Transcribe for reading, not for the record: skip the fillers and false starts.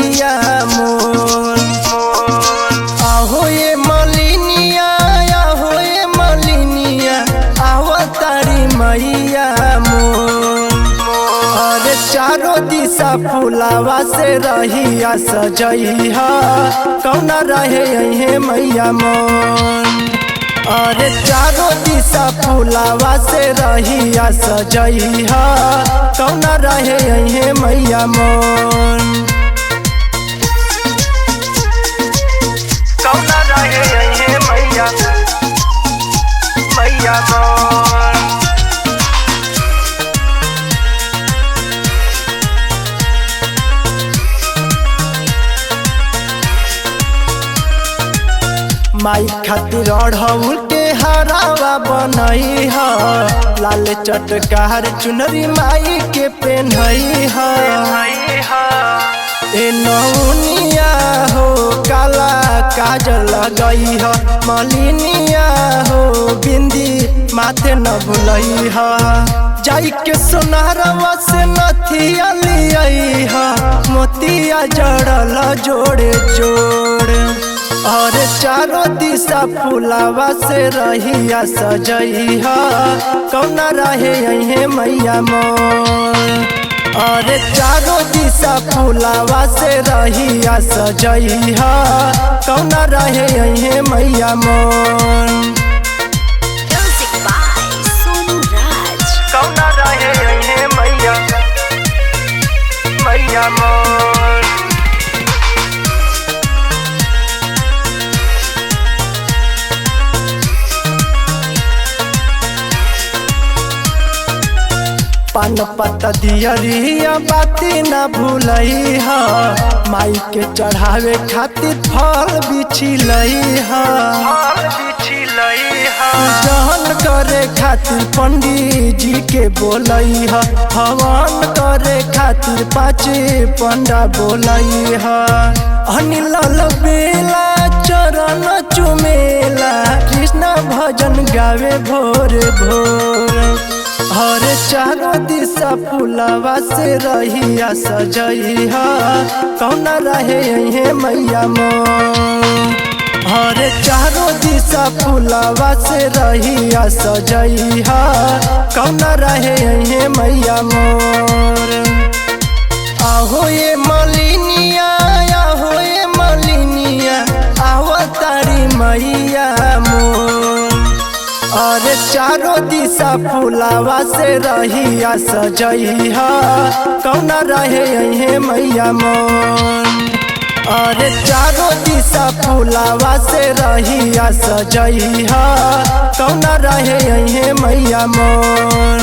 मैया मोर। आहो ये मलिनिया, आहो ये मलिनिया, आहो तारी मैया मोर। अरे चारों दिशा फुलावा से रहिया सजइहा, कौना रहे यही मैया मोर। अरे चारों दिशा फुलावा से रहिया सजइहा, कौना रहे यही मैया मोर। कौना रहे यही मैया मोर। माई खातिर अढ़ौल के हरावा बनई ह, लाल चटकार चुनरी माई के पेन्हई ह। ए नौनिया हो काला काजल लगई ह, मलिनिया हो बिंदी माथे न भुलई ह। जाई के सोनारवा से नथिया लियई ह, मोतिया जड़ल जोड़े जोड़। और चारों दिशा फुलावा से रहिया सजइहा, कौना रहे यही मैया मोर। और चारों दिशा फुलावा से रहिया सजइहा, कौना रहे यही मैया मोर। Music by Sonu Raj. कौना रहे यही मैया मोर। पान पत्ता दियरिया बाती न भूलई ह, माई के चढ़ावे खातिर फल बिछिलई ह। जहन करे खातिर पंडित जी के बोलई ह, हवन करे खातिर 5 पंडा बोलई ह। अनिल बेला चरण चुमेला, कृष्ण भजन गावे भोर भोर। हर चारों दिशा फुलावा से रहिया सजइहा, कौना रहे यही मैया मोर। हर चारों दिशा फुलावा से रहिया सजइहा, कौना रहे यही मैया मोर। आहो ये मलिनिया, आहो ये मलिनिया, आहो तारी मैया मोर। और चारों दिशा फुलावा से रहिया सजइहा, कौना रहे यही मैया मोर। और चारों दिशा फुलावा से रहिया सजइहा, कौना रहे यही मैया मोर।